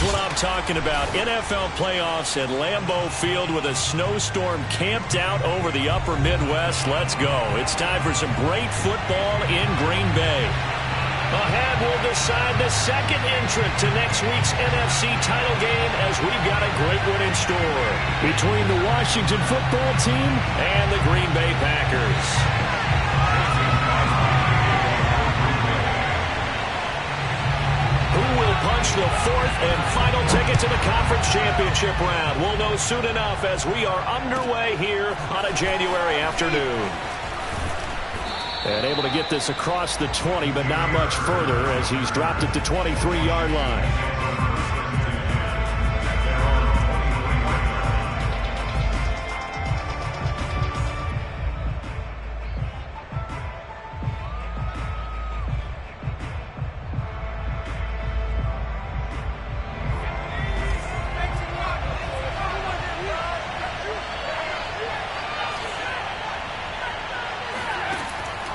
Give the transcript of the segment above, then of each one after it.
what I'm talking about. NFL playoffs at Lambeau Field with a snowstorm camped out over the upper Midwest. Let's go. It's time for some great football in Green Bay. Ahead, we'll decide the second entrant to next week's NFC title game as we've got a great one in store between the Washington football team and the Green Bay Packers. Punch the fourth and final ticket to the conference championship round. We'll know soon enough as we are underway here on a January afternoon. And able to get this across the 20, but not much further as he's dropped it to 23-yard line.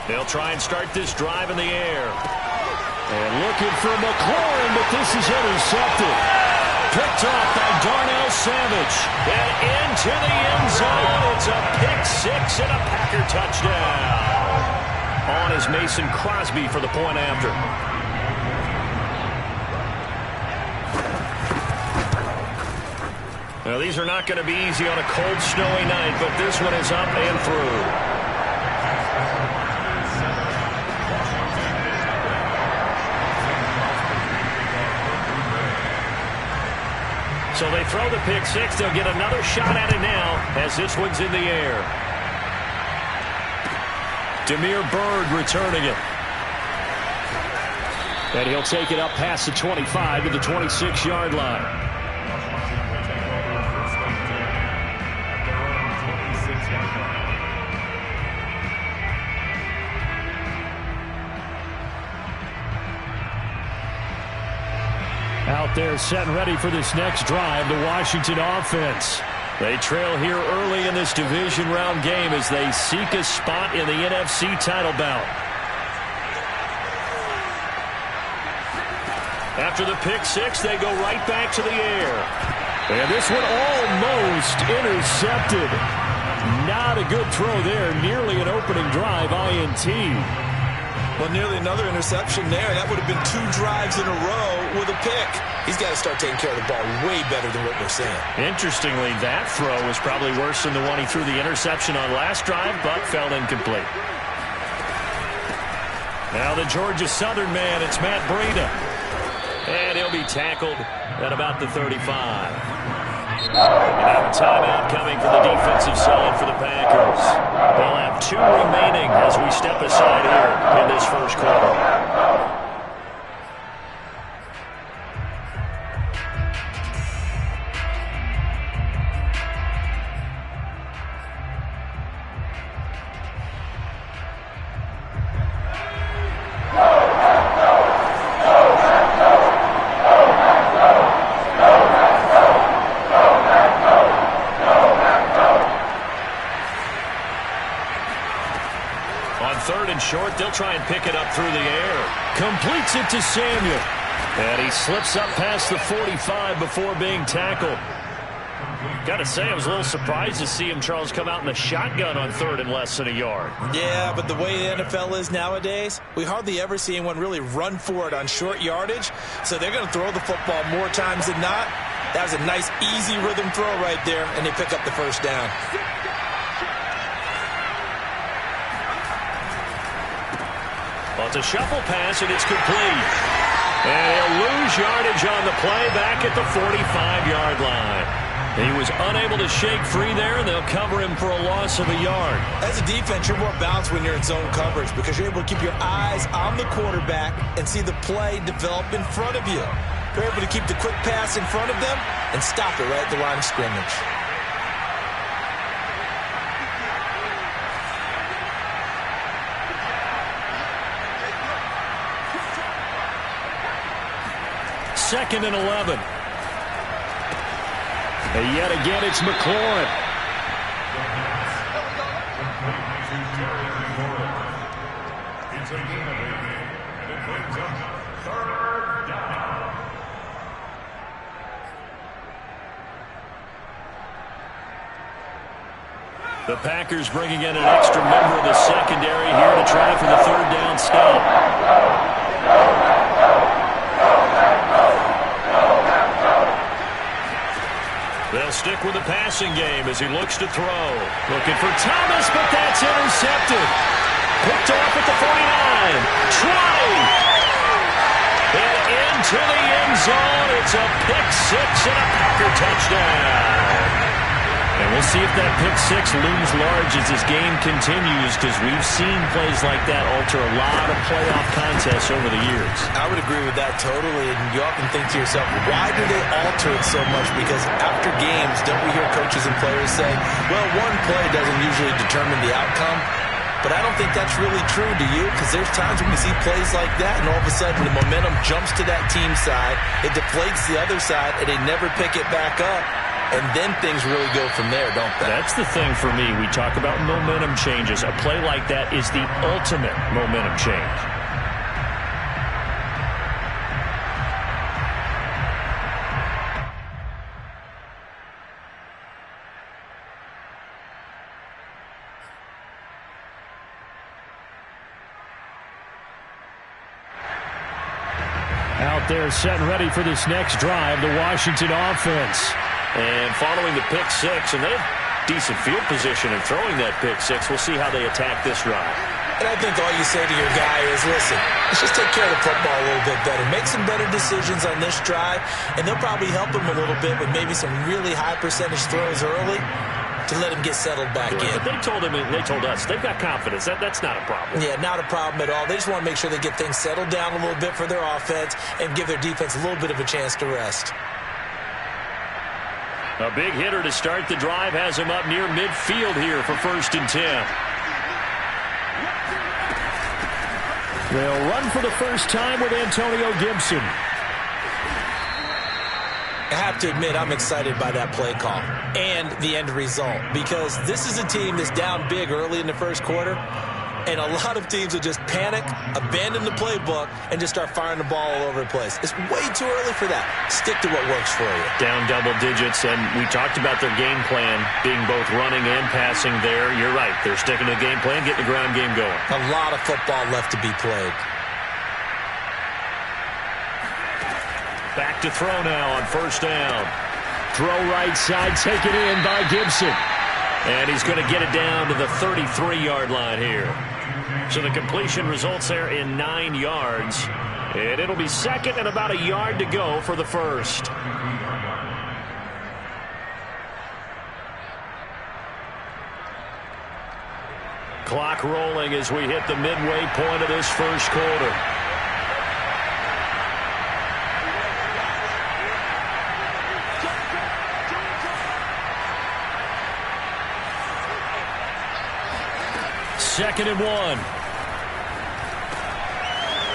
They'll try and start this drive in the air. And looking for McLaurin, but this is intercepted. Picked off by Darnell Savage. And into the end zone. It's a pick six and a Packer touchdown. On is Mason Crosby for the point after. Now, these are not going to be easy on a cold, snowy night, but this one is up and through. So they throw the pick six. They'll get another shot at it now as this one's in the air. Damiere Byrd returning it. And he'll take it up past the 25 to the 26-yard line. Out there set and ready for this next drive, the Washington offense. They trail here early in this division round game as they seek a spot in the NFC title bout. After the pick six, they go right back to the air. And this one almost intercepted. Not a good throw there. Nearly an opening drive, INT. Well, nearly another interception there. That would have been 2 drives in a row with a pick. He's got to start taking care of the ball way better than what we're seeing. Interestingly, that throw was probably worse than the one he threw the interception on last drive, but fell incomplete. Now the Georgia Southern man, it's Matt Breida. And he'll be tackled at about the 35. And now a timeout coming for the defensive side for the Packers. They'll have 2 remaining as we step aside here in this first quarter. Short, they'll try and pick it up through the air. Completes it to Samuel. And he slips up past the 45 before being tackled. Got to say, I was a little surprised to see him, Charles, come out in the shotgun on 3rd and less than a yard. Yeah, but the way the NFL is nowadays, we hardly ever see anyone really run for it on short yardage. So they're going to throw the football more times than not. That was a nice, easy rhythm throw right there, and they pick up the first down. Well, it's a shuffle pass, and it's complete. And he'll lose yardage on the play back at the 45-yard line. He was unable to shake free there, and they'll cover him for a loss of a yard. As a defense, you're more balanced when you're in zone coverage because you're able to keep your eyes on the quarterback and see the play develop in front of you. You're able to keep the quick pass in front of them and stop it right at the line of scrimmage. Second and 11. And yet again, it's McLaurin. The Packers bringing in an extra member of the secondary here to try for the third down stop. They'll stick with the passing game as he looks to throw. Looking for Thomas, but that's intercepted. Picked off at the 49. Try. And into the end zone. It's a pick six and a Packer touchdown. And we'll see if that pick six looms large as this game continues, because we've seen plays like that alter a lot of playoff contests over the years. I would agree with that totally, and you often think to yourself, why do they alter it so much? Because after games, don't we hear coaches and players say, well, one play doesn't usually determine the outcome? But I don't think that's really true, do you? Because there's times when we see plays like that, and all of a sudden the momentum jumps to that team side, it deflates the other side, and they never pick it back up. And then things really go from there, don't they? That's the thing for me. We talk about momentum changes. A play like that is the ultimate momentum change. Out there set and ready for this next drive, the Washington offense. And following the pick six, and they have decent field position in throwing that pick six. We'll see how they attack this drive. And I think all you say to your guy is, listen, let's just take care of the football a little bit better. Make some better decisions on this drive, and they'll probably help him a little bit with maybe some really high percentage throws early to let him get settled back in. But they told him, and they told us, they've got confidence. That's not a problem. Yeah, not a problem at all. They just want to make sure they get things settled down a little bit for their offense and give their defense a little bit of a chance to rest. A big hitter to start the drive has him up near midfield here for 1st and 10. They'll run for the first time with Antonio Gibson. I have to admit, I'm excited by that play call and the end result, because this is a team that's down big early in the first quarter, and a lot of teams will just panic, abandon the playbook, and just start firing the ball all over the place. It's way too early for that. Stick to what works for you. Down double digits, and we talked about their game plan being both running and passing there. You're right. They're sticking to the game plan, getting the ground game going. A lot of football left to be played. Back to throw now on 1st down. Throw right side, taken in by Gibson. And he's going to get it down to the 33-yard line here. So the completion results there in 9 yards. And it'll be 2nd and about a yard to go for the first. Clock rolling as we hit the midway point of this first quarter. Second and 1.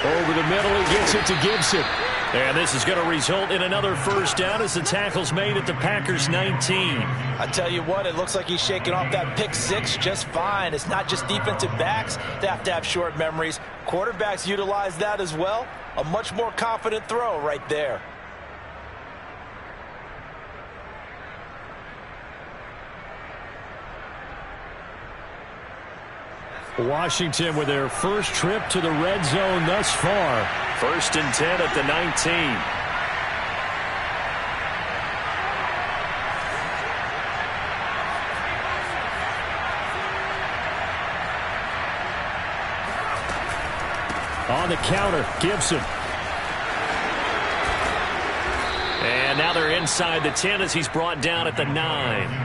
Over the middle, he gets it to Gibson. And this is going to result in another first down as the tackle's made at the Packers' 19. I tell you what, it looks like he's shaking off that pick six just fine. It's not just defensive backs that have to have short memories. Quarterbacks utilize that as well. A much more confident throw right there. Washington with their first trip to the red zone thus far. 1st and 10 at the 19. On the counter, Gibson. And now they're inside the 10 as he's brought down at the 9.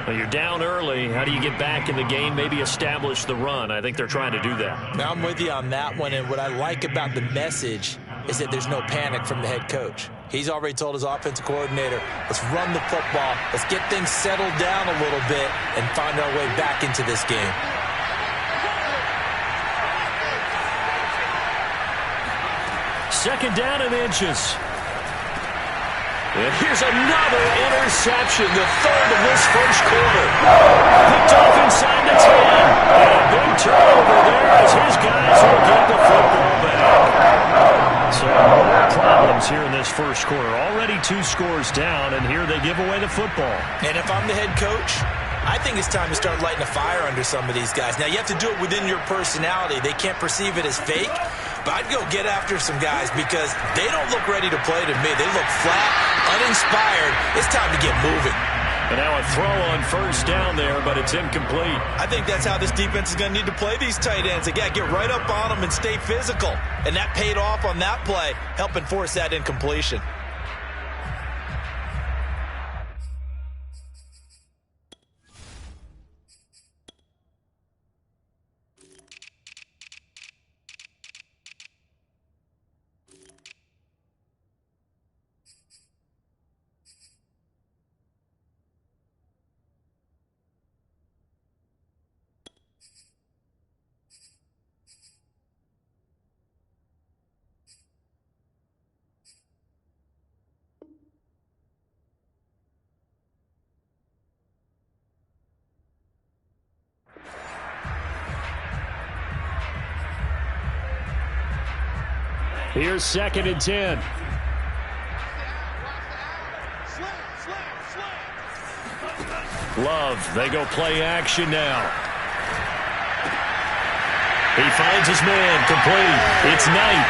Well, you're down early. How do you get back in the game? Maybe establish the run. I think they're trying to do that. Now, I'm with you on that one, and what I like about the message is that there's no panic from the head coach. He's already told his offensive coordinator, let's run the football, let's get things settled down a little bit and find our way back into this game. Second down and inches. And here's another interception, the third of this first quarter. Picked off inside the 10. And a big turnover there as his guys will get the football back. So more problems here in this first quarter. Already 2 scores down, and here they give away the football. And if I'm the head coach, I think it's time to start lighting a fire under some of these guys. Now, you have to do it within your personality. They can't perceive it as fake. But I'd go get after some guys because they don't look ready to play to me. They look flat, uninspired. It's time to get moving. And now a throw on first down there, but it's incomplete. I think that's how this defense is going to need to play these tight ends. They got to get right up on them and stay physical. And that paid off on that play, helping force that incompletion. Here's 2nd and 10. Love, they go play action now. He finds his man, complete. It's Knight.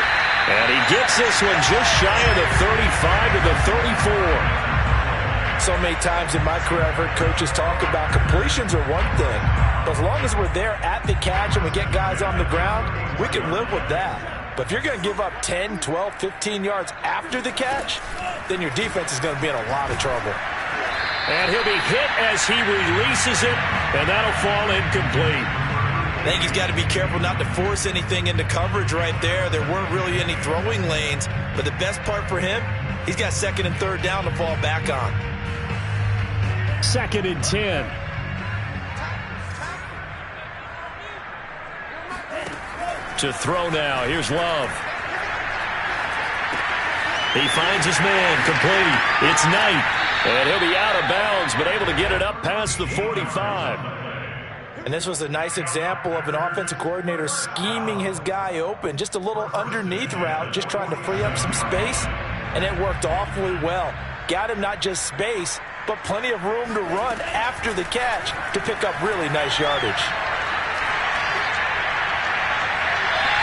And he gets this one just shy of the 35 to the 34. So many times in my career I've heard coaches talk about completions are one thing. But as long as we're there at the catch and we get guys on the ground, we can live with that. But if you're going to give up 10, 12, 15 yards after the catch, then your defense is going to be in a lot of trouble. And he'll be hit as he releases it, and that'll fall incomplete. I think he's got to be careful not to force anything into coverage right there. There weren't really any throwing lanes, but the best part for him, he's got 2nd and 3rd down to fall back on. 2nd and 10. To throw now. Here's Love. He finds his man, complete. It's Knight. And he'll be out of bounds, but able to get it up past the 45. And this was a nice example of an offensive coordinator scheming his guy open. Just a little underneath route, just trying to free up some space. And it worked awfully well. Got him not just space, but plenty of room to run after the catch to pick up really nice yardage.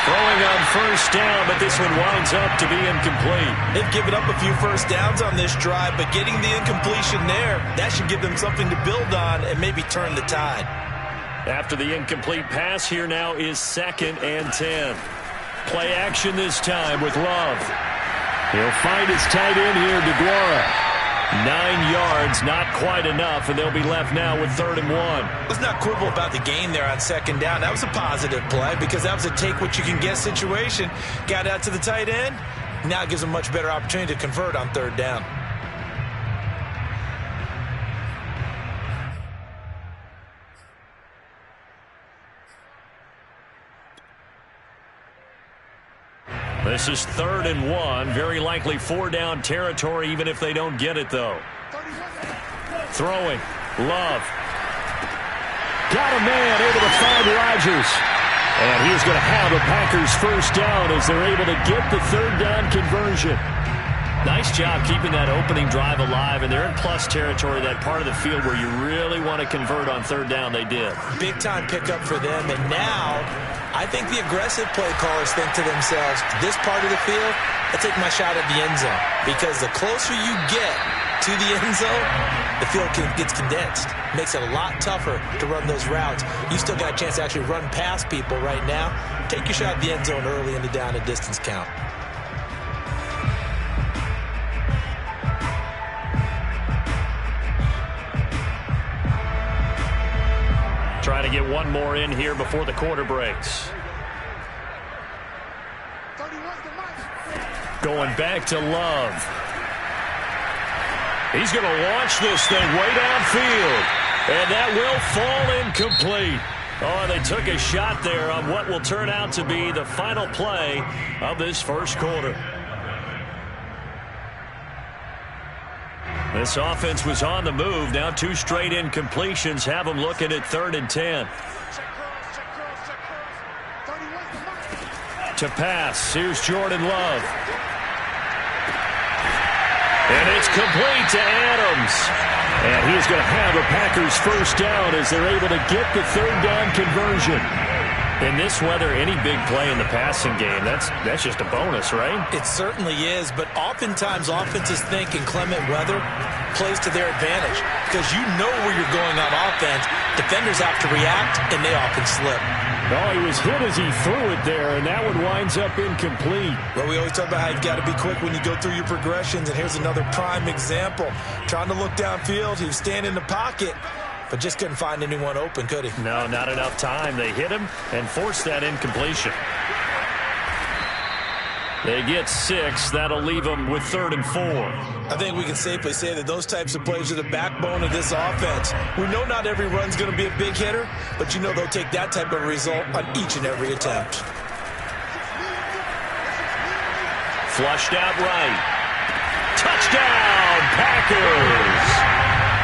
Throwing on first down, but this one winds up to be incomplete. They've given up a few first downs on this drive, but getting the incompletion there, that should give them something to build on and maybe turn the tide. After the incomplete pass, here now is 2nd and 10. Play action this time with Love. He'll find his tight end here, DeGuara. 9 yards, not quite enough, and they'll be left now with 3rd and 1. Let's not quibble about the gain there on 2nd down. That was a positive play because that was a take-what-you-can-get situation. Got out to the tight end. Now it gives them a much better opportunity to convert on 3rd down. This is 3rd and 1. Very likely 4-down territory, even if they don't get it, though. Throwing. Love. Got a man able to find Rodgers. And he's going to have a Packers first down as they're able to get the 3rd down conversion. Nice job keeping that opening drive alive, and they're in plus territory, that part of the field where you really want to convert on 3rd down. They did. Big-time pickup for them, and now I think the aggressive play callers think to themselves, this part of the field, I'll take my shot at the end zone, because the closer you get to the end zone, the field gets condensed. Makes it a lot tougher to run those routes. You still got a chance to actually run past people right now. Take your shot at the end zone early in the down and distance count. Try to get one more in here before the quarter breaks. Going back to Love. He's going to launch this thing way downfield. And that will fall incomplete. Oh, they took a shot there on what will turn out to be the final play of this first quarter. This offense was on the move. Now 2 straight incompletions have them looking at 3rd and 10. To pass, here's Jordan Love. And it's complete to Adams. And he is going to have a Packers first down as they're able to get the third down conversion. In this weather, any big play in the passing game, that's just a bonus, right? It certainly is, but oftentimes offenses think inclement weather plays to their advantage because you know where you're going on offense. Defenders have to react, and they often slip. Oh, he was hit as he threw it there, and that one winds up incomplete. Well, we always talk about how you've got to be quick when you go through your progressions, and here's another prime example. Trying to look downfield, he was standing in the pocket, but just couldn't find anyone open, could he? No, not enough time. They hit him and forced that incompletion. They get 6. That'll leave them with 3rd and 4. I think we can safely say that those types of plays are the backbone of this offense. We know not every run's going to be a big hitter, but you know they'll take that type of result on each and every attempt. Flushed out right. Touchdown, Packers!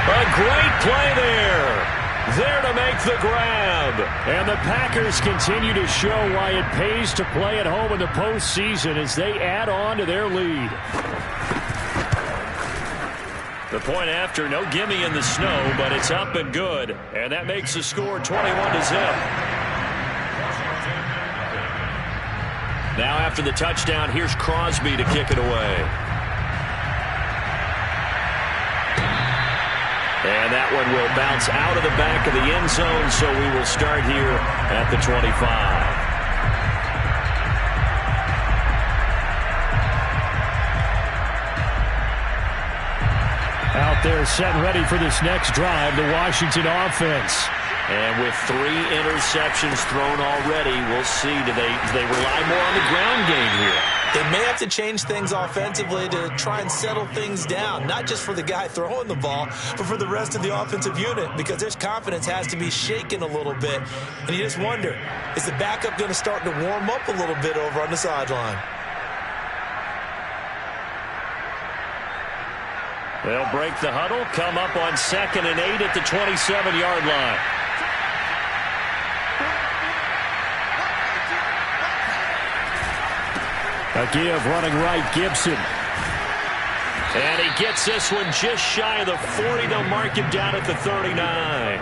A great play there. There to make the grab. And the Packers continue to show why it pays to play at home in the postseason as they add on to their lead. The point after, no gimme in the snow, but it's up and good. And that makes the score 21-0. Now after the touchdown, here's Crosby to kick it away. And that one will bounce out of the back of the end zone, so we will start here at the 25. Out there set and ready for this next drive, the Washington offense. And with 3 interceptions thrown already, we'll see. Do they rely more on the ground game here? They may have to change things offensively to try and settle things down, not just for the guy throwing the ball, but for the rest of the offensive unit, because their confidence has to be shaken a little bit. And you just wonder, is the backup going to start to warm up a little bit over on the sideline? They'll break the huddle, come up on 2nd and 8 at the 27-yard line. A give running right, Gibson. And he gets this one just shy of the 40. They'll mark him down at the 39.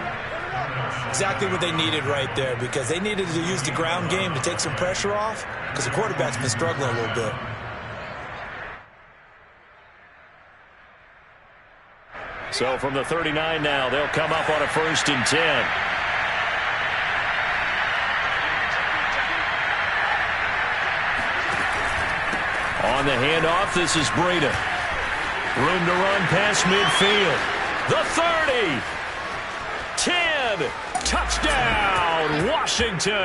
Exactly what they needed right there, because they needed to use the ground game to take some pressure off, because the quarterback's been struggling a little bit. So from the 39 now, they'll come up on a 1st and 10. On the handoff, this is Breida. Room to run past midfield. The 30. 10. Touchdown, Washington.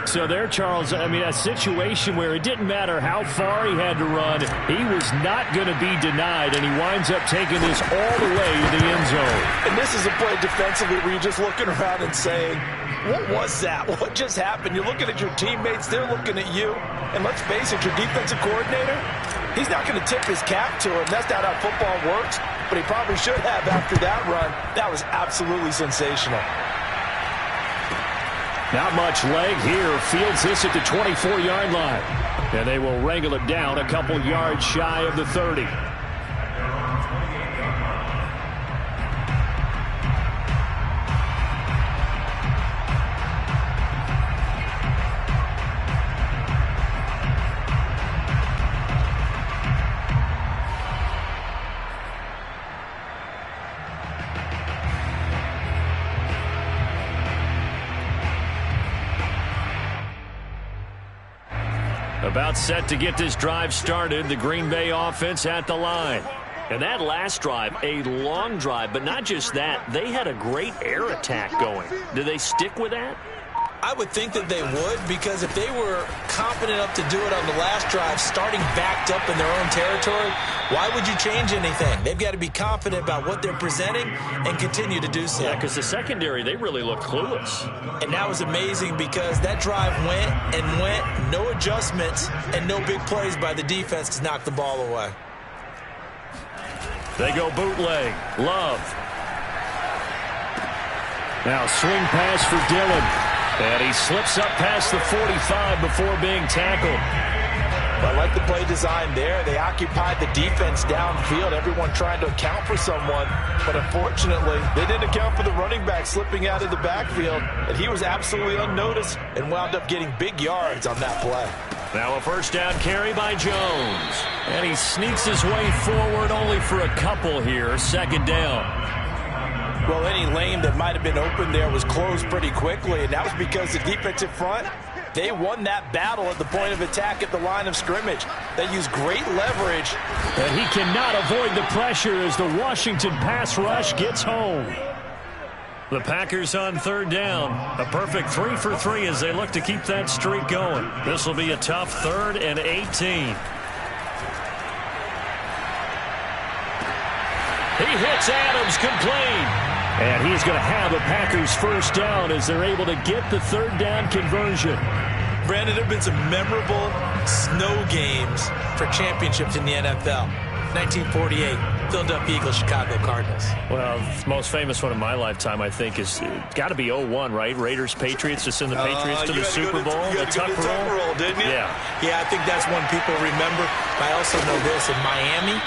So there, Charles, I mean, a situation where it didn't matter how far he had to run. He was not going to be denied, and he winds up taking this all the way to the end zone. And this is a play defensively where you're just looking around and saying, what was that? What just happened? You're looking at your teammates. They're looking at you. And let's face it, your defensive coordinator, he's not going to tip his cap to him. That's not how football works. But he probably should have after that run. That was absolutely sensational. Not much leg here. Fields this at the 24-yard line. And they will wrangle it down a couple yards shy of the 30. About set to get this drive started, the Green Bay offense at the line. And that last drive, a long drive, but not just that. They had a great air attack going. Do they stick with that? I would think that they would, because if they were confident enough to do it on the last drive, starting backed up in their own territory, why would you change anything? They've got to be confident about what they're presenting and continue to do so. Yeah, because the secondary, they really look clueless. And that was amazing because that drive went and went, no adjustments, and no big plays by the defense to knock the ball away. They go bootleg. Love. Now swing pass for Dillon. And he slips up past the 45 before being tackled. I like the play design there. They occupied the defense downfield, everyone trying to account for someone. But unfortunately, they didn't account for the running back slipping out of the backfield. And he was absolutely unnoticed and wound up getting big yards on that play. Now a first down carry by Jones. And he sneaks his way forward only for a couple here. Second down. Well, any lane that might have been open there was closed pretty quickly. And that was because the defensive front, they won that battle at the point of attack at the line of scrimmage. They used great leverage. And he cannot avoid the pressure as the Washington pass rush gets home. The Packers on third down. A perfect 3 for 3 as they look to keep that streak going. This will be a tough 3rd and 18. He hits Adams complete. And he's going to have a Packers first down as they're able to get the third down conversion. Brandon, there have been some memorable snow games for championships in the NFL. 1948, Philadelphia Eagles, Chicago Cardinals. Well, the most famous one in my lifetime, I think, is got to be 01, right? Raiders, Patriots, to send the Patriots to the Super Bowl. The Tuck roll, didn't you? Yeah, I think that's one people remember. I also know this. In Miami,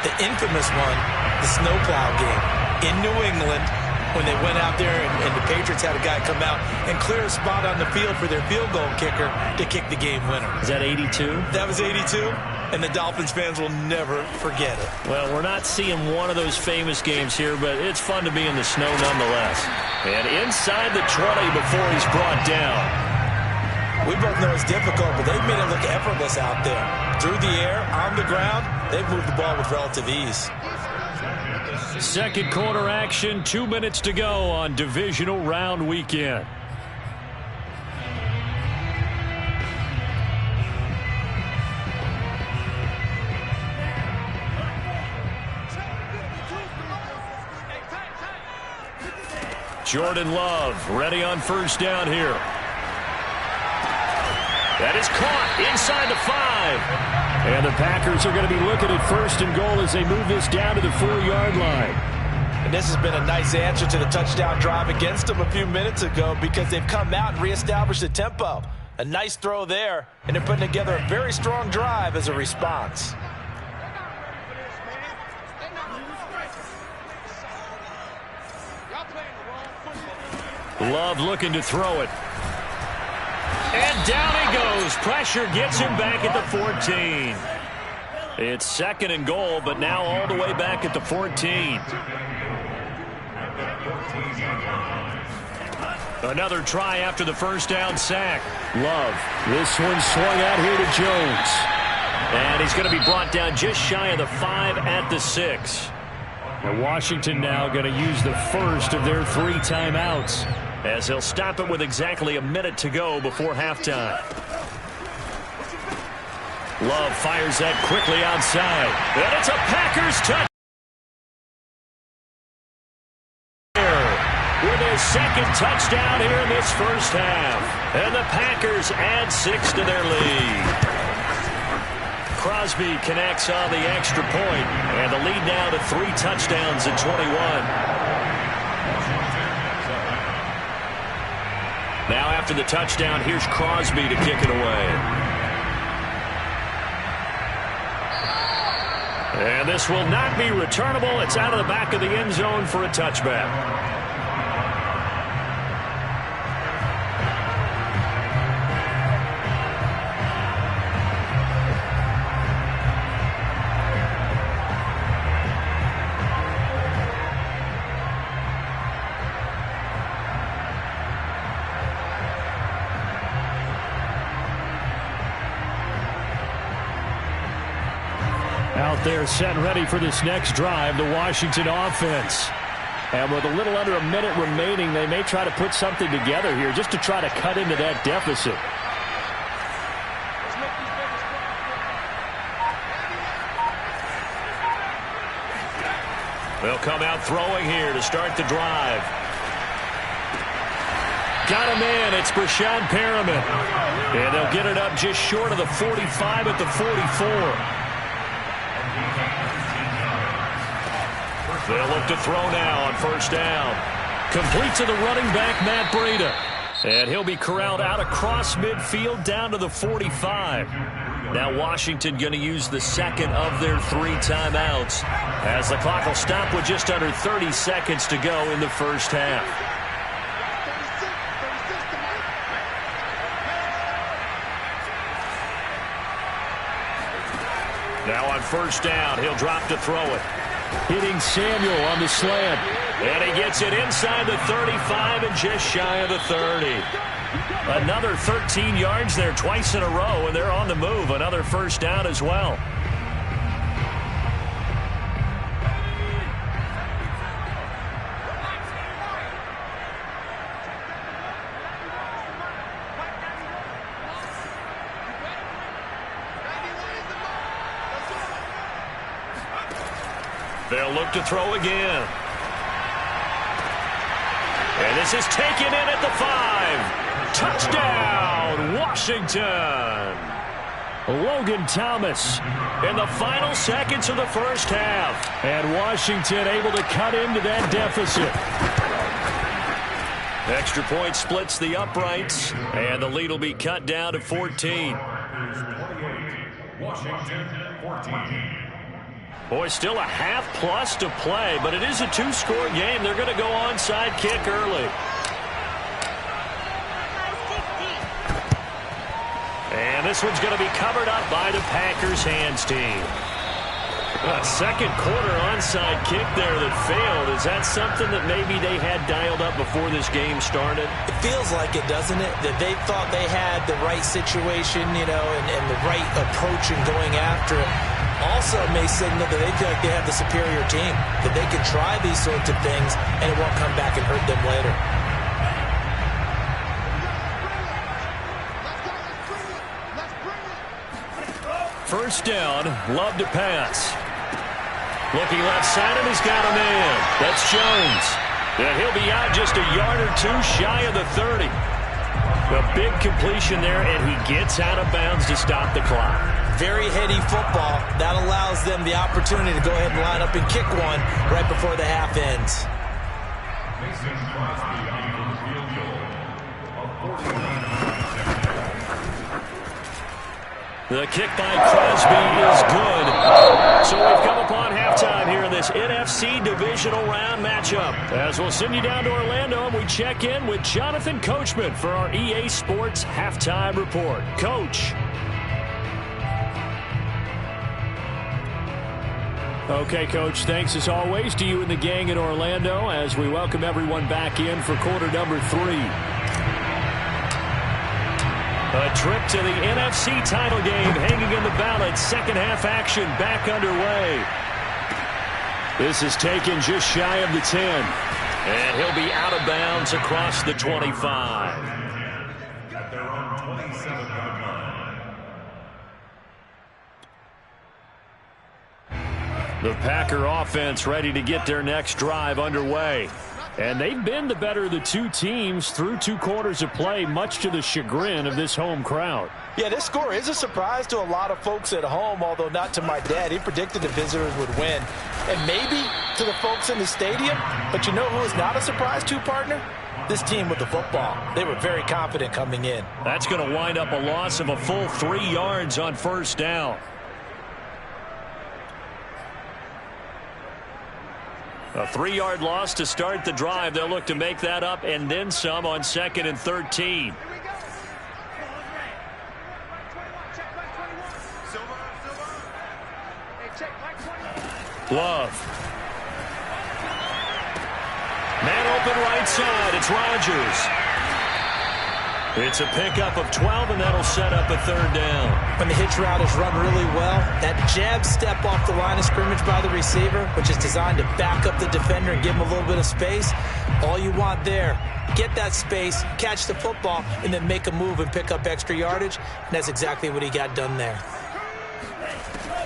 the infamous one, the snowplow game. In New England, when they went out there and the Patriots had a guy come out and clear a spot on the field for their field goal kicker to kick the game winner. Is that 82? That was 82, and the Dolphins fans will never forget it. Well, we're not seeing one of those famous games here, but it's fun to be in the snow nonetheless. And inside the 20 before he's brought down. We both know it's difficult, but they've made it look effortless out there. Through the air, on the ground, they've moved the ball with relative ease. Second quarter action, 2 minutes to go on divisional round weekend. Jordan Love ready on first down here. That is caught inside the 5. And the Packers are going to be looking at first and goal as they move this down to the 4-yard line. And this has been a nice answer to the touchdown drive against them a few minutes ago because they've come out and reestablished the tempo. A nice throw there, and they're putting together a very strong drive as a response. Love looking to throw it. And down he goes. Pressure gets him back at the 14. It's second and goal, but now all the way back at the 14. Another try after the first down sack. Love. This one swung out here to Jones. And he's going to be brought down just shy of the 5 at the 6. And Washington now going to use the first of their 3 timeouts, as they'll stop it with exactly a minute to go before halftime. Love fires that quickly outside. And it's a Packers touchdown. With his second touchdown here in this first half. And the Packers add 6 to their lead. Crosby connects on the extra point, and the lead now to 3 touchdowns at 21. Now after the touchdown, here's Crosby to kick it away. And this will not be returnable. It's out of the back of the end zone for a touchback. Out there set ready for this next drive, the Washington offense. And with a little under a minute remaining, they may try to put something together here just to try to cut into that deficit. They'll come out throwing here to start the drive. Got a man, it's Brashad Perriman. And they'll get it up just short of the 45 at the 44. They'll look to throw now on first down. Complete to the running back, Matt Breida. And he'll be corralled out across midfield down to the 45. Now Washington going to use the second of their 3 timeouts as the clock will stop with just under 30 seconds to go in the first half. Now on first down, he'll drop to throw it. Hitting Samuel on the slant. And he gets it inside the 35 and just shy of the 30. Another 13 yards there twice in a row, and they're on the move. Another first down as well. They'll look to throw again. And this is taken in at the 5. Touchdown, Washington. Logan Thomas in the final seconds of the first half. And Washington able to cut into that deficit. Extra point splits the uprights, and the lead will be cut down to 14. Washington 14. Boy, still a half plus to play, but it is a 2-score game. They're going to go onside kick early. And this one's going to be covered up by the Packers hands team. A second quarter onside kick there that failed. Is that something that maybe they had dialed up before this game started? It feels like it, doesn't it? That they thought they had the right situation, you know, and the right approach in going after it. Also may signal that they feel like they have the superior team, that they can try these sorts of things and it won't come back and hurt them later. First down, Love to pass. Looking left side, and he's got a man. That's Jones. And he'll be out just a yard or 2 shy of the 30. A big completion there, and he gets out of bounds to stop the clock. Very heady football. That allows them the opportunity to go ahead and line up and kick one right before the half ends. The kick by Crosby is good. So we've come upon halftime here in this NFC divisional round matchup. As we'll send you down to Orlando, and we check in with Jonathan Coachman for our EA Sports Halftime Report. Coach. Okay, Coach, thanks as always to you and the gang in Orlando as we welcome everyone back in for quarter number 3. A trip to the NFC title game hanging in the balance. Second half action back underway. This is taken just shy of the 10. And he'll be out of bounds across the 25. At their own 27-yard line. The Packer offense ready to get their next drive underway. And they've been the better of the 2 teams through 2 quarters of play, much to the chagrin of this home crowd. Yeah, this score is a surprise to a lot of folks at home, although not to my dad. He predicted the visitors would win. And maybe to the folks in the stadium. But you know who is not a surprise to, partner? This team with the football. They were very confident coming in. That's going to wind up a loss of a full 3 yards on first down. A 3-yard loss to start the drive. They'll look to make that up and then some on 2nd and 13. Love. Man open right side. It's Rodgers. It's a pickup of 12, and that'll set up a 3rd down. When the hitch route is run really well, that jab step off the line of scrimmage by the receiver, which is designed to back up the defender and give him a little bit of space, all you want there, get that space, catch the football, and then make a move and pick up extra yardage. And that's exactly what he got done there.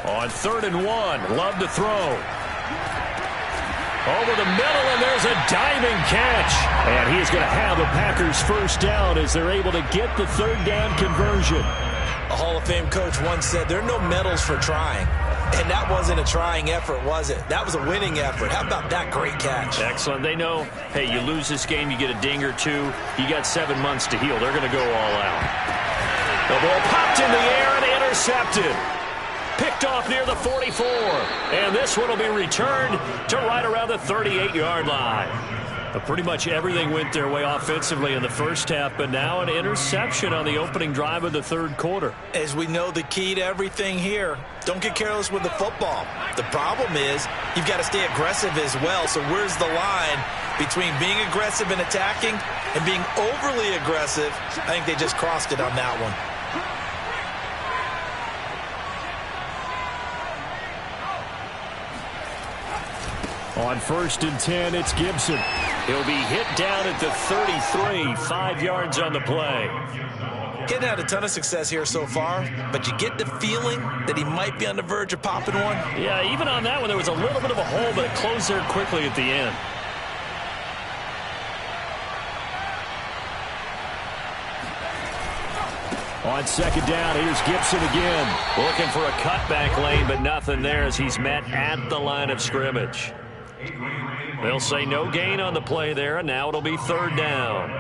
On 3rd and 1, Love to throw. Over the middle, and there's a diving catch. And he's going to have a Packers first down as they're able to get the 3rd down conversion. A Hall of Fame coach once said, there are no medals for trying. And that wasn't a trying effort, was it? That was a winning effort. How about that great catch? Excellent. They know, hey, you lose this game, you get a ding or two. You got 7 months to heal. They're going to go all out. The ball popped in the air and intercepted. Picked off near the 44. And this one will be returned to right around the 38-yard line. Pretty much everything went their way offensively in the first half, but now an interception on the opening drive of the third quarter. As we know, the key to everything here, don't get careless with the football. The problem is you've got to stay aggressive as well. So where's the line between being aggressive and attacking and being overly aggressive? I think they just crossed it on that one. On 1st and 10, it's Gibson. He'll be hit down at the 33, 5 yards on the play. Getting had a ton of success here so far, but you get the feeling that he might be on the verge of popping one. Yeah, even on that one, there was a little bit of a hole, but it closed there quickly at the end. On 2nd down, here's Gibson again. Looking for a cutback lane, but nothing there as he's met at the line of scrimmage. They'll say no gain on the play there, and now it'll be 3rd down.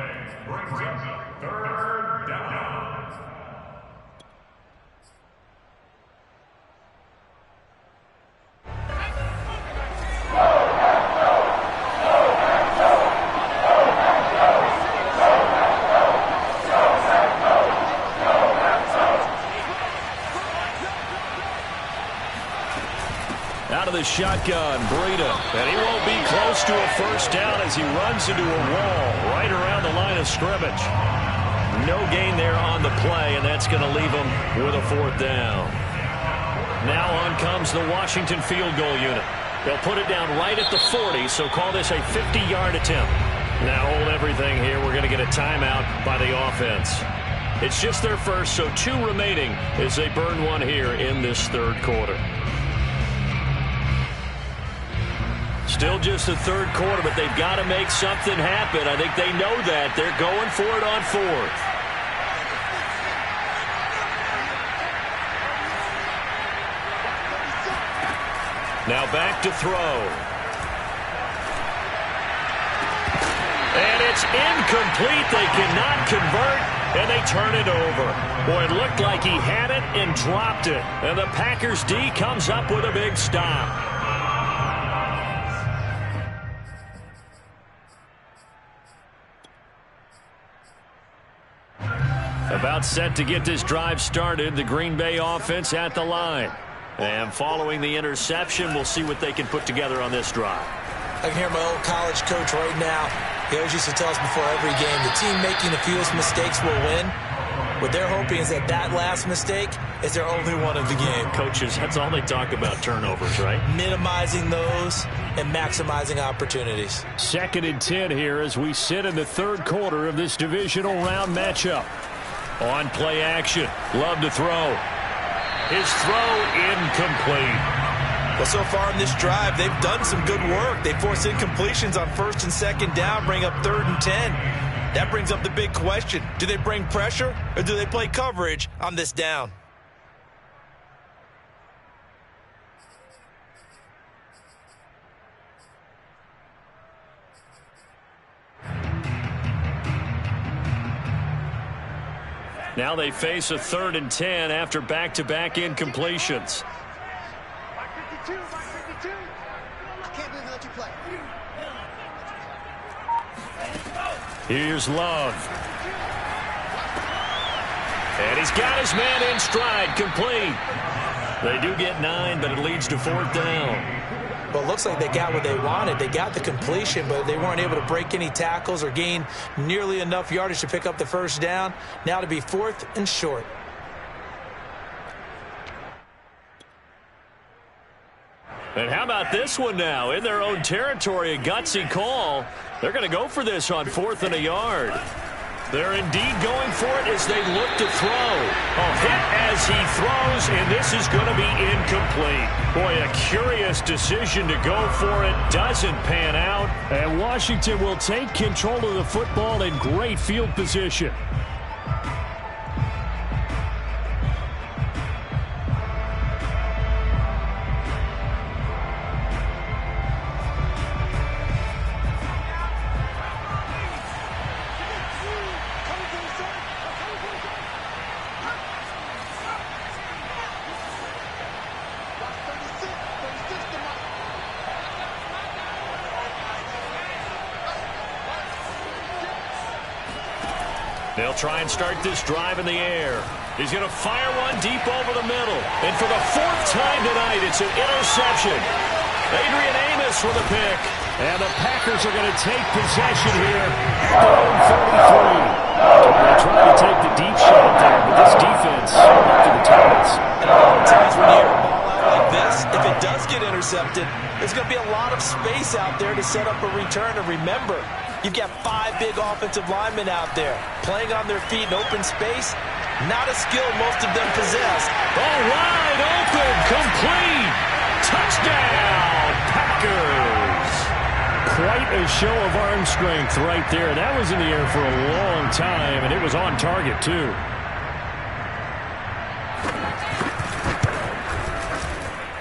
Out of the shotgun, Breida, and he won't be close to a 1st down as he runs into a wall right around the line of scrimmage. No gain there on the play, and that's going to leave him with a 4th down. Now on comes the Washington field goal unit. They'll put it down right at the 40, so call this a 50-yard attempt. Now hold everything here. We're going to get a timeout by the offense. It's just their first, so 2 remaining as they burn one here in this 3rd quarter. Still just the 3rd quarter, but they've got to make something happen. I think they know that. They're going for it on 4th. Now back to throw. And it's incomplete. They cannot convert, and they turn it over. Boy, it looked like he had it and dropped it. And the Packers D comes up with a big stop. About set to get this drive started, the Green Bay offense at the line. And following the interception, we'll see what they can put together on this drive. I can hear my old college coach right now. He always used to tell us before every game, the team making the fewest mistakes will win. What they're hoping is that that last mistake is their only one of the game. Coaches, that's all they talk about, turnovers, right? Minimizing those and maximizing opportunities. 2nd and 10 here as we sit in the 3rd quarter of this divisional round matchup. On play action, Love to throw. His throw incomplete. Well, so far in this drive, they've done some good work. They force incompletions on 1st and 2nd down, bring up 3rd and 10. That brings up the big question. Do they bring pressure or do they play coverage on this down? Now they face a 3rd and 10 after back-to-back incompletions. Here's Love. And he's got his man in stride, complete. They do get 9, but it leads to 4th down. Well, it looks like they got what they wanted. They got the completion, but they weren't able to break any tackles or gain nearly enough yardage to pick up the 1st down. Now to be 4th and short. And how about this one now? In their own territory, a gutsy call. They're going to go for this on 4th and a yard. They're indeed going for it as they look to throw. A hit as he throws, and this is going to be incomplete. Boy, a curious decision to go for it. Doesn't pan out. And Washington will take control of the football in great field position. They'll try and start this drive in the air. He's going to fire one deep over the middle. And for the fourth time tonight, it's an interception. Adrian Amos with a pick. And the Packers are going to take possession here at their own 33. They're trying to take the deep shot there, but this defense up to the targets. And a lot of times when you air a ball out like this, if it does get intercepted, there's going to be a lot of space out there to set up a return. And remember, you've got 5 big offensive linemen out there playing on their feet in open space. Not a skill most of them possess. Oh, wide open, complete. Touchdown, Packers. Quite a show of arm strength right there. That was in the air for a long time, and it was on target, too.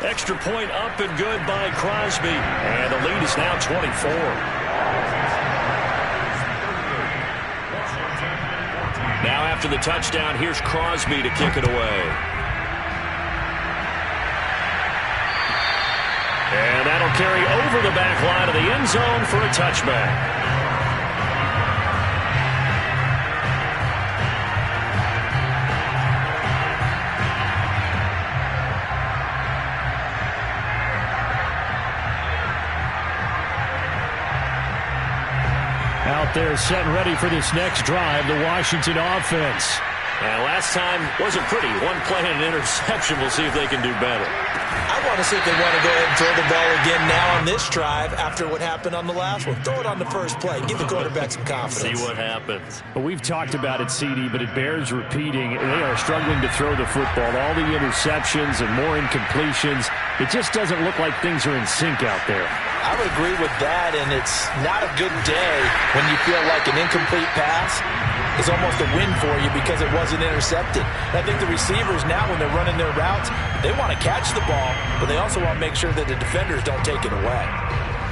Extra point up and good by Crosby. And the lead is now 24. Now after the touchdown, here's Crosby to kick it away. And that'll carry over the back line of the end zone for a touchback. Out there set and ready for this next drive, the Washington offense. And last time wasn't pretty. One play and an interception. We'll see if they can do better. I want to see if they want to go ahead and throw the ball again now on this drive after what happened on the last one. Throw it on the first play. Give the quarterback some confidence. See what happens. Well, we've talked about it, CD, but it bears repeating. They are struggling to throw the football. All the interceptions and more incompletions. It just doesn't look like things are in sync out there. I would agree with that, and it's not a good day when you feel like an incomplete pass is almost a win for you because it wasn't intercepted. And I think the receivers now, when they're running their routes, they want to catch the ball, but they also want to make sure that the defenders don't take it away.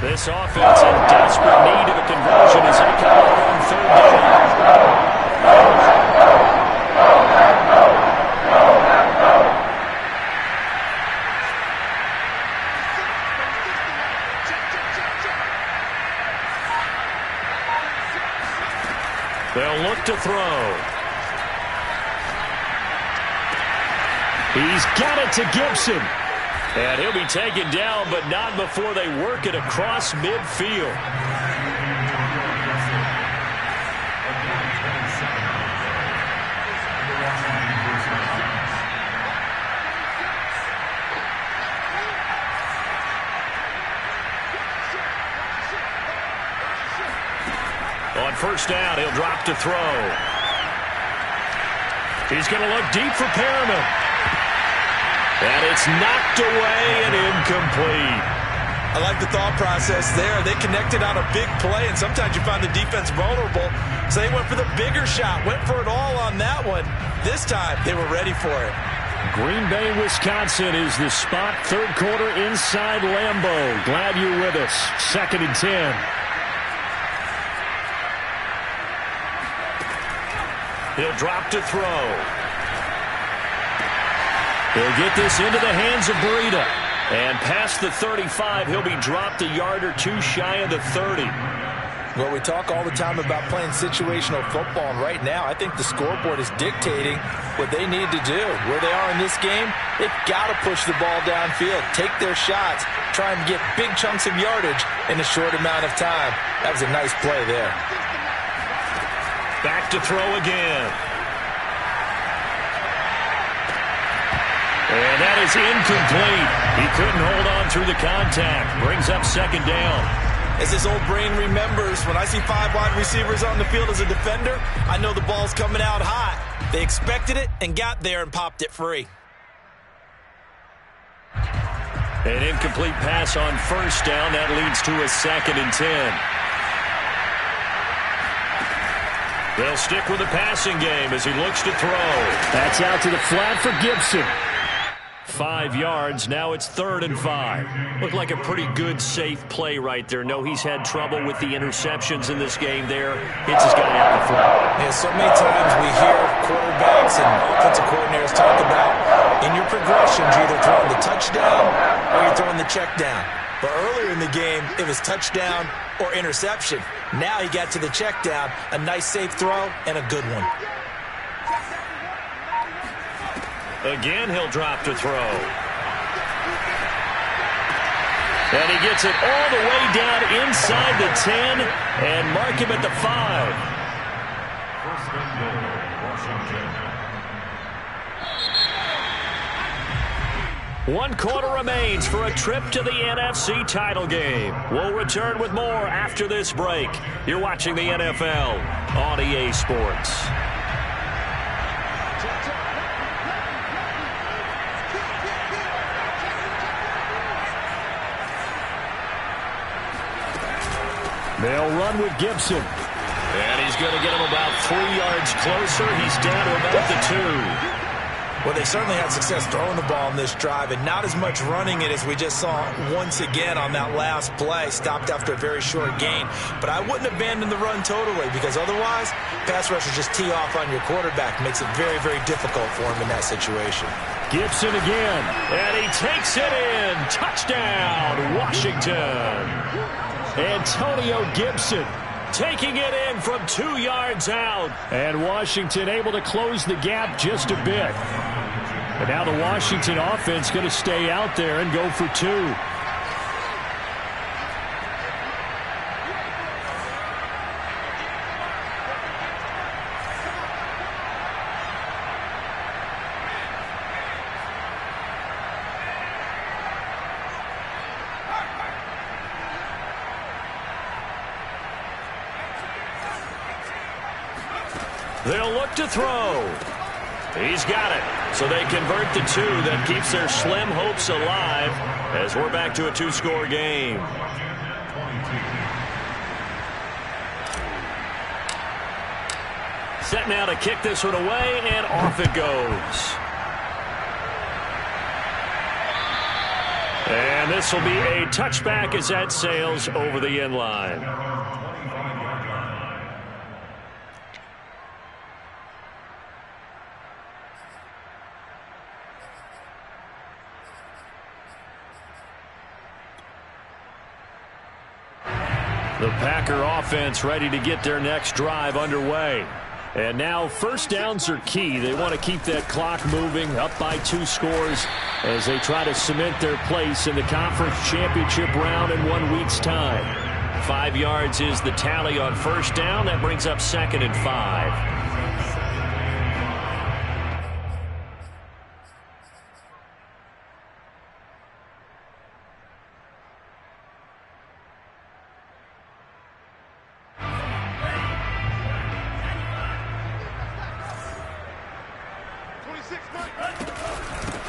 This offense in desperate need of a conversion as they come out on third down. They'll look to throw. He's got it to Gibson. And he'll be taken down, but not before they work it across midfield. On first down, he'll drop to throw. He's going to look deep for Perriman. And it's knocked away and incomplete. I like the thought process there. They connected on a big play, and sometimes you find the defense vulnerable. So they went for the bigger shot, went for it all on that one. This time, they were ready for it. Green Bay, Wisconsin is the spot. Third quarter inside Lambeau. Glad you're with us. 2nd and 10. He'll drop to throw. He'll get this into the hands of Breida. And past the 35, he'll be dropped a yard or two shy of the 30. Well, we talk all the time about playing situational football, and right now I think the scoreboard is dictating what they need to do. Where they are in this game, they've got to push the ball downfield, take their shots, try and get big chunks of yardage in a short amount of time. That was a nice play there. Back to throw again. And that is incomplete. He couldn't hold on through the contact. Brings up 2nd down. As this old brain remembers, when I see 5 wide receivers on the field as a defender, I know the ball's coming out hot. They expected it and got there and popped it free. An incomplete pass on first down. That leads to a 2nd and 10. They'll stick with the passing game as he looks to throw. That's out to the flat for Gibson. 5 yards. Now it's 3rd and 5. Looked like a pretty good, safe play right there. No, he's had trouble with the interceptions in this game there. Hits his guy out the front. Yeah, so many times we hear quarterbacks and offensive coordinators talk about in your progressions, you're either throwing the touchdown or you're throwing the check down. But earlier in the game, it was touchdown or interception. Now he got to the check down, a nice safe throw, and a good one. Again, he'll drop to throw. And he gets it all the way down inside the 10 and mark him at the 5. First and goal, Washington. 1 quarter remains for a trip to the NFC title game. We'll return with more after this break. You're watching the NFL on EA Sports. They'll run with Gibson. And he's going to get him about 3 yards closer. He's down to about the 2. Well, they certainly had success throwing the ball in this drive, and not as much running it as we just saw once again on that last play. Stopped after a very short gain. But I wouldn't abandon the run totally, because otherwise, pass rushers just tee off on your quarterback. Makes it very, very difficult for him in that situation. Gibson again, and he takes it in. Touchdown, Washington. Antonio Gibson taking it in from 2 yards out. And Washington able to close the gap just a bit. And now the Washington offense going to stay out there and go for 2. They'll look to throw. He's got it. So they convert the 2. That keeps their slim hopes alive as we're back to a 2-score game. Set now to kick this one away, and off it goes. And this will be a touchback as that sails over the end line. The Packer offense ready to get their next drive underway. And now first downs are key. They want to keep that clock moving, up by 2 scores as they try to cement their place in the conference championship round in 1 week's time. 5 yards is the tally on first down. That brings up 2nd and 5.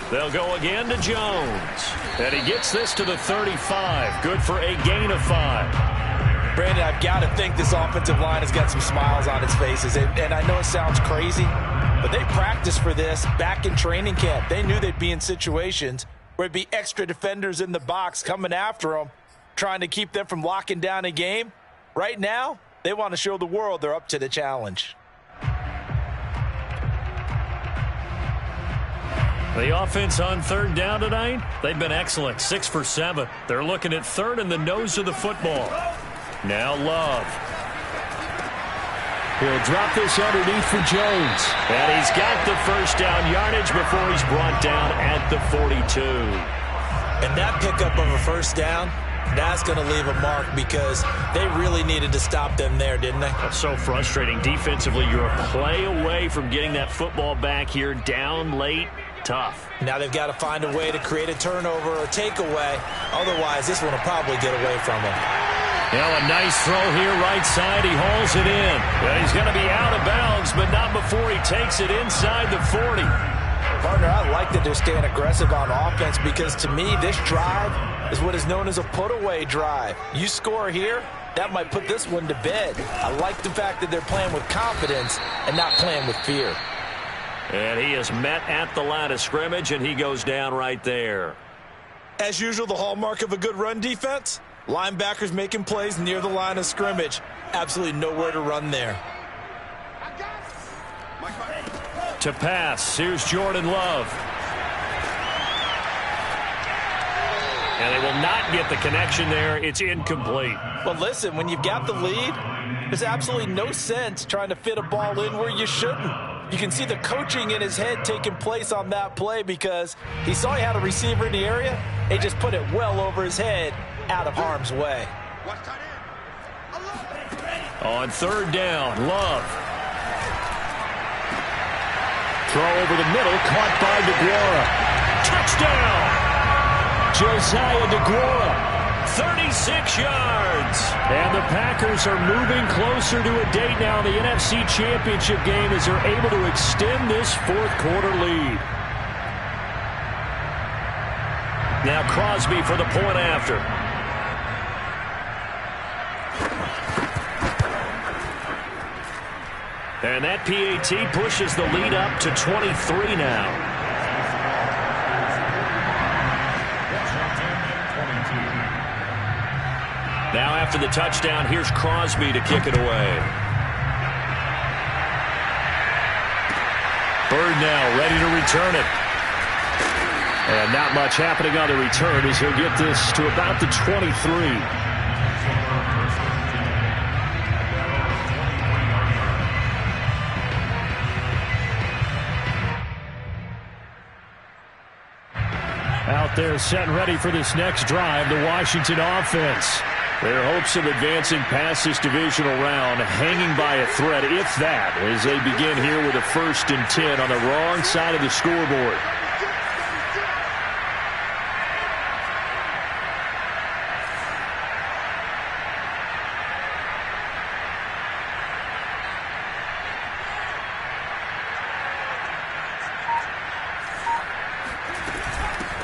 They'll go again to Jones. And he gets this to the 35. Good for a gain of 5. Brandon, I've got to think this offensive line has got some smiles on its faces. And I know it sounds crazy, but they practiced for this back in training camp. They knew they'd be in situations where it'd be extra defenders in the box coming after them, trying to keep them from locking down a game. Right now, they want to show the world they're up to the challenge. The offense on 3rd down tonight, they've been excellent, 6 for 7. They're looking at 3rd and the nose of the football. Now Love. He'll drop this underneath for Jones. And he's got the first down yardage before he's brought down at the 42. And that pickup of a first down, that's going to leave a mark because they really needed to stop them there, didn't they? That's so frustrating. Defensively, you're a play away from getting that football back here down late. Tough. Now they've got to find a way to create a turnover or takeaway. Otherwise, this one will probably get away from them. Now a nice throw here right side. He hauls it in. And he's going to be out of bounds, but not before he takes it inside the 40. Partner, I like that they're staying aggressive on offense because to me, this drive is what is known as a put-away drive. You score here, that might put this one to bed. I like the fact that they're playing with confidence and not playing with fear. And he is met at the line of scrimmage, and he goes down right there. As usual, the hallmark of a good run defense, linebackers making plays near the line of scrimmage. Absolutely nowhere to run there. To pass, here's Jordan Love. And they will not get the connection there. It's incomplete. Well, listen, when you've got the lead, there's absolutely no sense trying to fit a ball in where you shouldn't. You can see the coaching in his head taking place on that play because he saw he had a receiver in the area. He just put it well over his head, out of harm's way. On third down, Love. Throw over the middle, caught by DeGuara. Touchdown! Josiah DeGuara. 36 yards. And the Packers are moving closer to a date now in the NFC Championship game as they're able to extend this fourth quarter lead. Now Crosby for the point after. And that PAT pushes the lead up to 23 now. Now after the touchdown, here's Crosby to kick it away. Bird now ready to return it. And not much happening on the return as he'll get this to about the 23. Out there set and ready for this next drive, the Washington offense. Their hopes of advancing past this divisional round hanging by a thread, if that, as they begin here with a 1st and 10 on the wrong side of the scoreboard.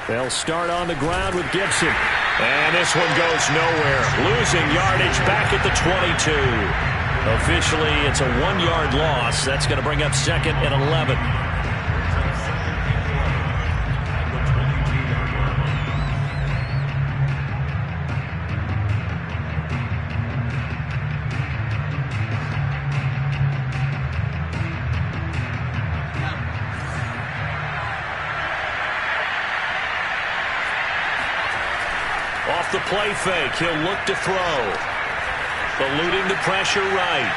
They'll start on the ground with Gibson. And this one goes nowhere. Losing yardage back at the 22. Officially, it's a 1-yard loss. That's going to bring up 2nd and 11. Off the play fake, he'll look to throw. Eluding the pressure right.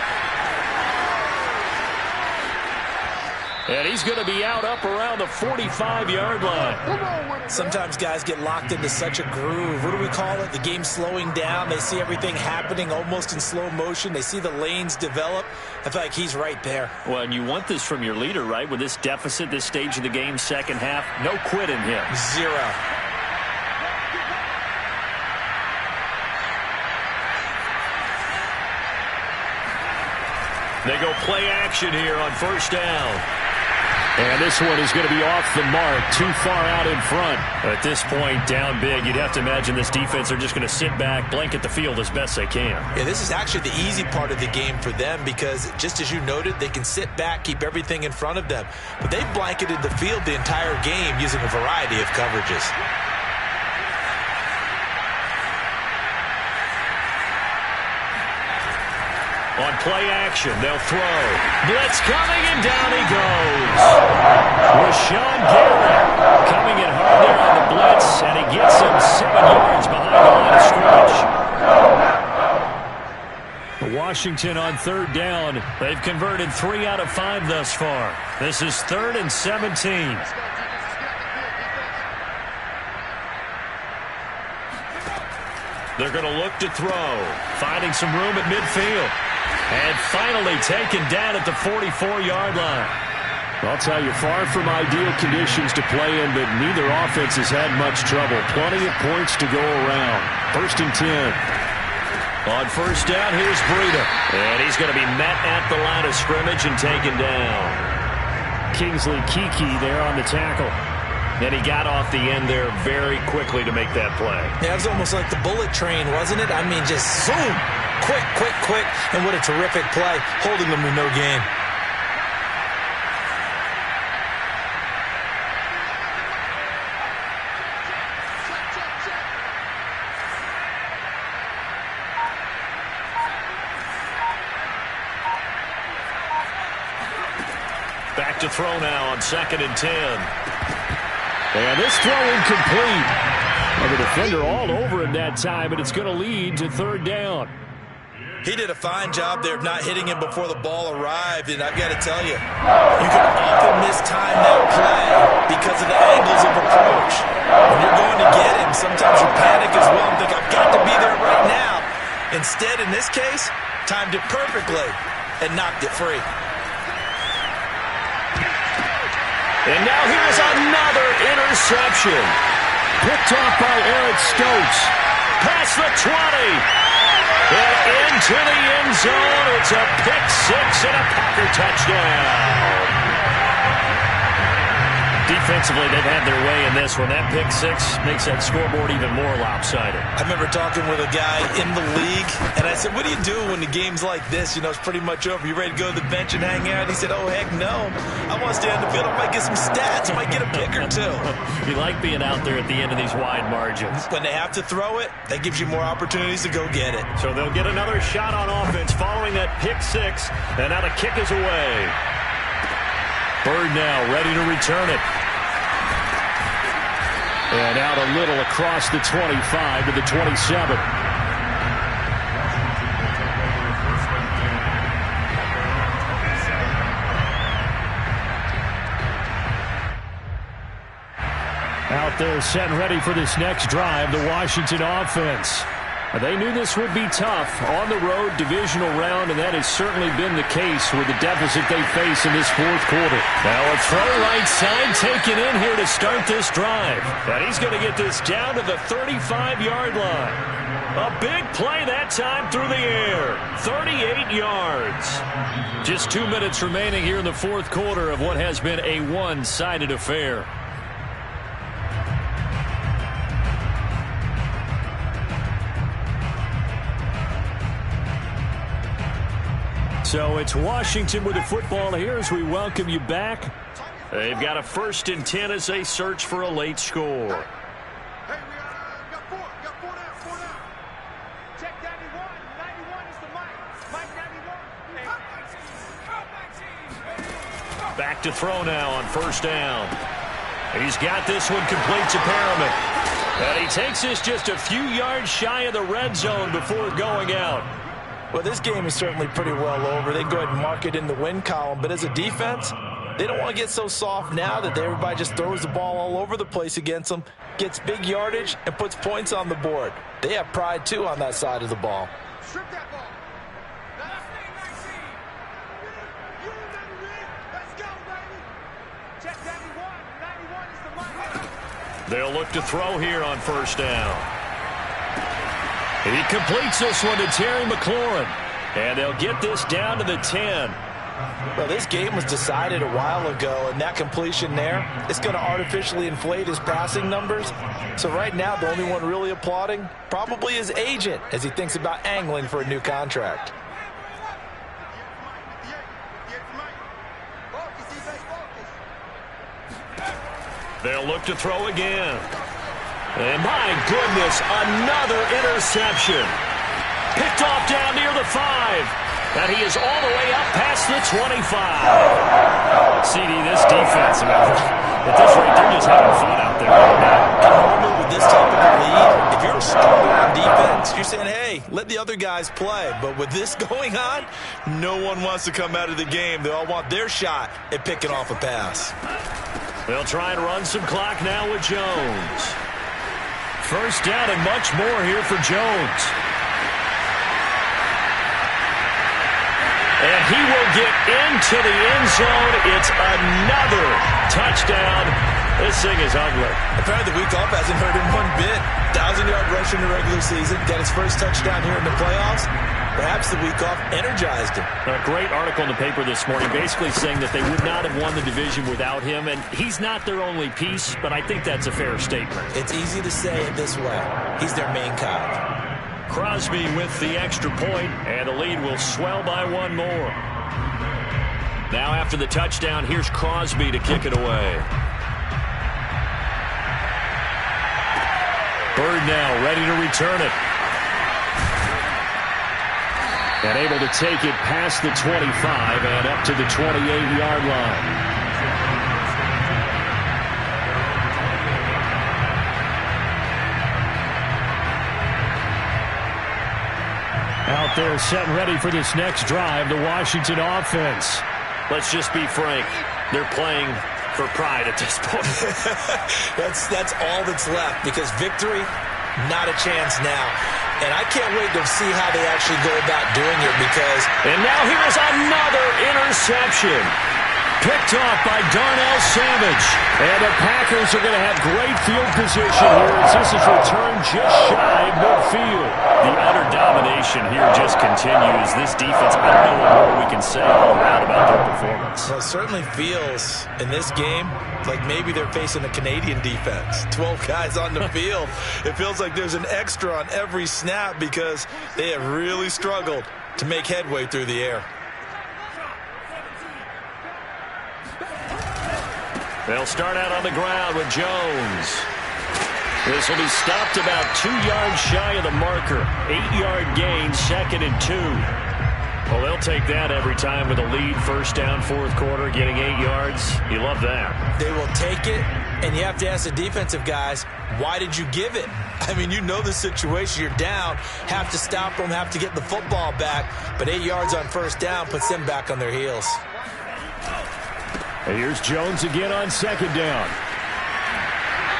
And he's going to be out up around the 45-yard line. Sometimes guys get locked into such a groove. What do we call it? The game's slowing down. They see everything happening almost in slow motion. They see the lanes develop. I feel like he's right there. Well, and you want this from your leader, right? With this deficit, this stage of the game, second half, no quit in him. Zero. They go play action here on 1st down. And this one is going to be off the mark, too far out in front. At this point, down big, you'd have to imagine this defense are just going to sit back, blanket the field as best they can. Yeah, this is actually the easy part of the game for them because, just as you noted, they can sit back, keep everything in front of them. But they've blanketed the field the entire game using a variety of coverages. On play action, they'll throw. Blitz coming, and down he goes. Rashawn Gary coming in hard there on the blitz, and he gets him 7 yards behind the line of scrimmage. Washington on 3rd down. They've converted 3 out of 5 thus far. This is 3rd and 17. They're going to look to throw, finding some room at midfield. And finally taken down at the 44-yard line. I'll tell you, far from ideal conditions to play in, but neither offense has had much trouble. Plenty of points to go around. 1st and 10. On 1st down, here's Breida. And he's going to be met at the line of scrimmage and taken down. Kingsley Keke there on the tackle. And he got off the end there very quickly to make that play. Yeah, it was almost like the bullet train, wasn't it? I mean, just zoom. Quick, quick, quick. And what a terrific play, holding them with no gain. Back to throw now on 2nd and 10. And this throw incomplete. Well, the defender all over him that time, and it's going to lead to third down. He did a fine job there of not hitting him before the ball arrived, and I've got to tell you, you can often mistime that play because of the angles of approach. When you're going to get him, sometimes you panic as well and think, I've got to be there right now. Instead, in this case, timed it perfectly and knocked it free. And now here's another interception. Picked off by Eric Stokes. Past the 20. And into the end zone. It's a pick six and a Packer touchdown. Defensively, they've had their way in this one. That pick six makes that scoreboard even more lopsided. I remember talking with a guy in the league, and I said, what do you do when the game's like this? You know, it's pretty much over. You ready to go to the bench and hang out? He said, oh, heck no. I want to stay on the field. I might get some stats. I might get a pick or two. You like being out there at the end of these wide margins. When they have to throw it, that gives you more opportunities to go get it. So they'll get another shot on offense following that pick six, and now the kick is away. Bird now ready to return it. And out a little across the 25 to the 27. Out there set and ready for this next drive, the Washington offense. They knew this would be tough on the road, divisional round, and that has certainly been the case with the deficit they face in this fourth quarter. Now a throw right side taken in here to start this drive. And he's going to get this down to the 35-yard line. A big play that time through the air. 38 yards. Just 2 minutes remaining here in the fourth quarter of what has been a one-sided affair. So it's Washington with the football here as we welcome you back. They've got a 1st and 10 as they search for a late score. Hey, we got four down. Check 91. 91 is the Mike 91. Back to throw now on 1st down. He's got this one complete to Perriman. And he takes this just a few yards shy of the red zone before going out. Well, this game is certainly pretty well over. They can go ahead and mark it in the win column. But as a defense, they don't want to get so soft now that everybody just throws the ball all over the place against them, gets big yardage, and puts points on the board. They have pride, too, on that side of the ball. Strip that ball. Let's go, baby. Check 91. 91 is the Mike. They'll look to throw here on 1st down. He completes this one to Terry McLaurin. And they'll get this down to the 10. Well, this game was decided a while ago, and that completion there is going to artificially inflate his passing numbers. So right now, the only one really applauding probably his agent as he thinks about angling for a new contract. They'll look to throw again. And my goodness, another interception. Picked off down near the 5. And he is all the way up past the 25. CD, this defense, at this rate, they're just having fun out there right now. And normally with this type of a lead, if you're a starter on defense, you're saying, hey, let the other guys play. But with this going on, no one wants to come out of the game. They all want their shot at picking off a pass. They'll try and run some clock now with Jones. 1st down and much more here for Jones. And he will get into the end zone. It's another touchdown. This thing is ugly. Apparently the week off hasn't hurt him one bit. 1,000-yard rush in the regular season. Got his first touchdown here in the playoffs. Perhaps the week off energized him. A great article in the paper this morning basically saying that they would not have won the division without him. And he's not their only piece, but I think that's a fair statement. It's easy to say it this way. He's their main guy. Crosby with the extra point, and the lead will swell by one more. Now after the touchdown, here's Crosby to kick it away. Bird now ready to return it. And able to take it past the 25 and up to the 28-yard line. there set and ready for this next drive, the Washington offense. Let's just be frank. They're playing for pride at this point. That's all that's left, because victory, not a chance now. And I can't wait to see how they actually go about doing it, because... And now here's another interception. Picked off by Darnell Savage. And the Packers are going to have great field position here as this is returned just shy of midfield. The utter domination here just continues. This defense, I don't know what more we can say all around about their performance. Well, it certainly feels in this game like maybe they're facing a Canadian defense. 12 guys on the field. It feels like there's an extra on every snap because they have really struggled to make headway through the air. They'll start out on the ground with Jones. This will be stopped about 2 yards shy of the marker. 8-yard gain, 2nd and 2. Well, they'll take that every time with a lead, first down, fourth quarter, getting 8 yards. You love that. They will take it, and you have to ask the defensive guys, why did you give it? I mean, you know the situation. You're down, have to stop them, have to get the football back, but 8 yards on first down puts them back on their heels. And here's Jones again on 2nd down.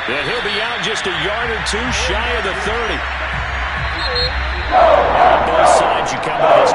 And he'll be out just a yard or two shy of the 30. On both sides, you come to this